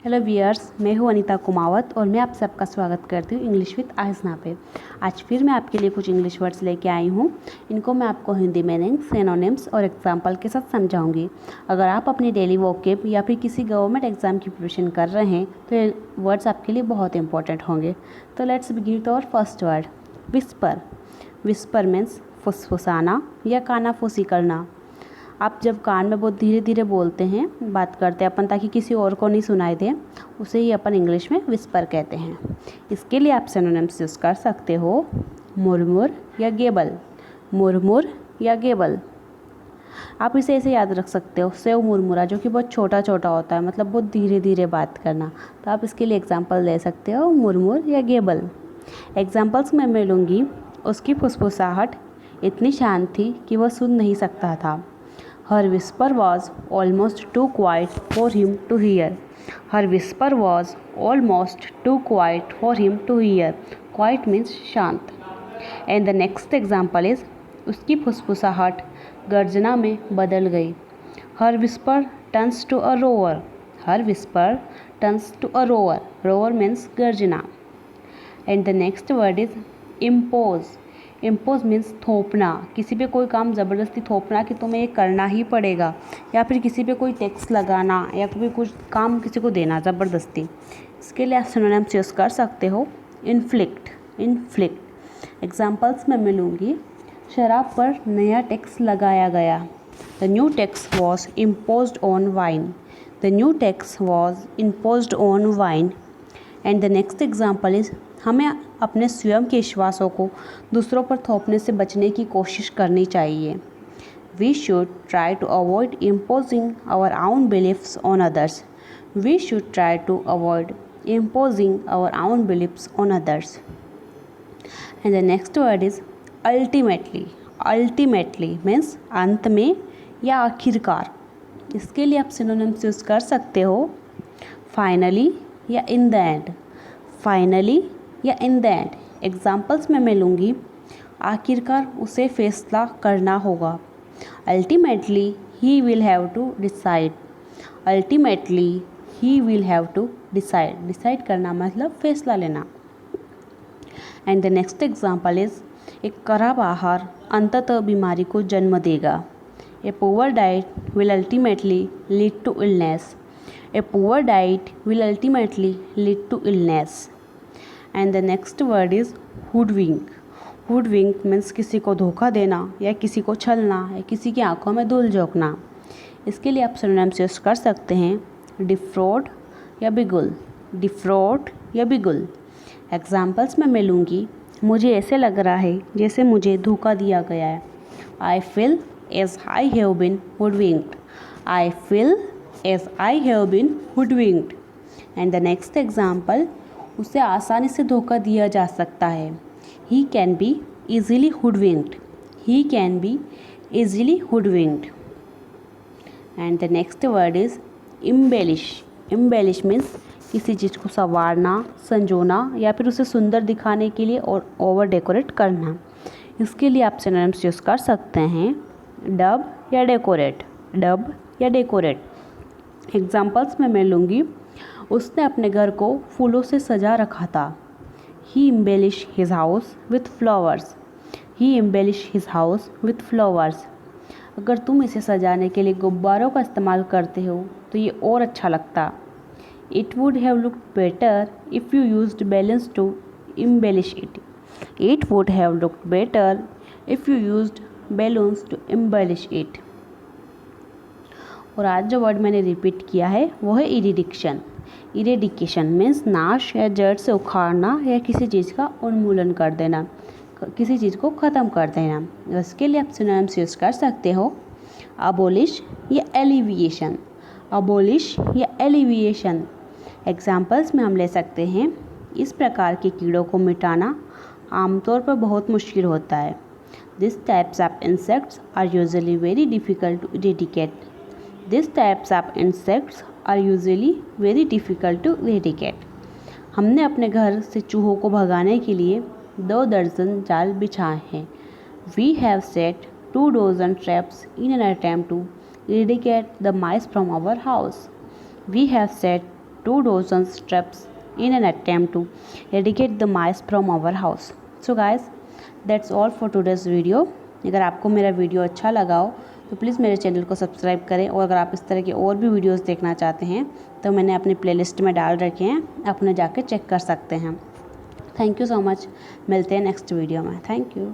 Hello wears, मैं हूं अनीता कुमावत और मैं आप सबका स्वागत करती हूं इंग्लिश विद आहिस्ना पे। आज फिर मैं आपके लिए कुछ इंग्लिश वर्ड्स लेके आई हूं। इनको मैं आपको हिंदी मीनिंग्स, सिनोनिम्स और एग्जाम्पल के साथ समझाऊंगी। अगर आप अपनी डेली वोकेब या फिर किसी गवर्नमेंट एग्जाम की प्रिपरेशन कर रहे हैं तो ये वर्ड्स आपके लिए बहुत इंपॉर्टेंट होंगे। तो let's begin with our first word, whisper. Whisper means फुसफुसाना या कानाफूसी करना। आप जब कान में बहुत धीरे धीरे बोलते हैं, बात करते हैं अपन ताकि किसी और को नहीं सुनाई दे, उसे ही अपन इंग्लिश में विस्पर कहते हैं। इसके लिए आप सिनोनिम्स यूज़ कर सकते हो, मुरमुर या गेबल। मुरमुर या गेबल। आप इसे ऐसे याद रख सकते हो, सेव मुरमुरा, जो कि बहुत छोटा छोटा होता है, मतलब बहुत धीरे धीरे बात करना। तो आप इसके लिए एग्जाम्पल दे सकते हो, मुरमुर या गेबल। एग्जाम्पल्स में मैं लूँगी, उसकी फुसफुसाहट इतनी शांत थी कि वह सुन नहीं सकता था। Her whisper was almost too quiet for him to hear. Her whisper was almost too quiet for him to hear. Quiet means शांत. And the next example is, उसकी फुसफुसाहट गर्जना में बदल गई। Her whisper turns to a roar. Her whisper turns to a roar. Roar means गर्जना. And the next word is impose. Impose means थोपना, किसी पे कोई काम ज़बरदस्ती थोपना कि तुम्हें ये करना ही पड़ेगा, या फिर किसी पे कोई टैक्स लगाना या कोई कुछ काम किसी को देना ज़बरदस्ती। इसके लिए आप सिनोनिम्स यूज़ कर सकते हो, इन्फ्लिक्ट। इन्फ्लिक्ट एग्जाम्पल्स में मिलूँगी, शराब पर नया टैक्स लगाया गया। The new tax was imposed on wine. The new tax was imposed on wine. And the next example is, हमें अपने स्वयं के विश्वासों को दूसरों पर थोपने से बचने की कोशिश करनी चाहिए। We should try to avoid imposing our own beliefs on others. We should try to avoid imposing our own beliefs on others. And the next word is ultimately. Ultimately means अंत में या आखिरकार। इसके लिए आप सिनोनिम्स यूज़ कर सकते हो, फाइनली या इन द एंड। फाइनली या इन द एंड। एग्जाम्पल्स में मैं लूँगी, आखिरकार उसे फैसला करना होगा। Ultimately he will have to decide. Ultimately he will have to decide. Decide करना मतलब फैसला लेना। And the next example is, एक खराब आहार अंततः बीमारी को जन्म देगा। A poor diet will ultimately lead to illness. A poor diet will ultimately lead to illness. And the next word is hoodwink. Hoodwink means किसी को धोखा देना या किसी को छलना या किसी की आंखों में धूल झोंकना। इसके लिए आप सिनोनिम्स यूज़ कर सकते हैं, डिफ्रॉड या बिगुल। डिफ्रॉड या बिगुल। एग्जाम्पल्स में मैं लूँगी, मुझे ऐसे लग रहा है जैसे मुझे धोखा दिया गया है। I feel as I have been hoodwinked. I feel as I have been hoodwinked. And the next example, उसे आसानी से धोखा दिया जा सकता है। He can be easily hoodwinked. He can be easily hoodwinked. And the next word is embellish. Embellish means किसी चीज़ को संवारना, संजोना या फिर उसे सुंदर दिखाने के लिए और ओवर डेकोरेट करना। इसके लिए आप सिनोनिम्स यूज़ कर सकते हैं, डब या डेकोरेट। डब या डेकोरेट। एग्जाम्पल्स में मैं लूँगी, उसने अपने घर को फूलों से सजा रखा था। He embellish his house with flowers. He embellish his house with flowers. अगर तुम इसे सजाने के लिए गुब्बारों का इस्तेमाल करते हो तो ये और अच्छा लगता। It would have looked better if you used balloons to embellish it. It would have looked better if you used balloons to embellish it. और आज जो वर्ड मैंने रिपीट किया है वो है इरिडिक्शन। इरेडिकेशन मीन्स नाश या जड़ से उखाड़ना या किसी चीज़ का उन्मूलन कर देना, किसी चीज़ को ख़त्म कर देना। इसके लिए आप सिनोनिम्स यूज़ कर सकते हो, अबोलिश या एलिविएशन। अबोलिश या एलिविएशन। एग्जाम्पल्स में हम ले सकते हैं, इस प्रकार के कीड़ों को मिटाना आमतौर पर बहुत मुश्किल होता है। This types of insects are usually very difficult to eradicate. This types of insects are usually very difficult to eradicate. हमने अपने घर से चूहों को भगाने के लिए 2 दर्जन जाल बिछाए हैं। We have set 2 dozen traps in an attempt to eradicate the mice from our house. We have set 2 dozen steps in an attempt to eradicate the mice from our house. So guys, that's all for today's video. अगर आपको मेरा video अच्छा लगा हो तो please मेरे channel को subscribe करें, और अगर आप इस तरह के और भी वीडियोस देखना चाहते हैं तो मैंने अपनी प्लेलिस्ट में डाल रखे हैं, आप उन्हें जाके चेक कर सकते हैं। Thank you so much. मिलते हैं नेक्स्ट वीडियो में। Thank you.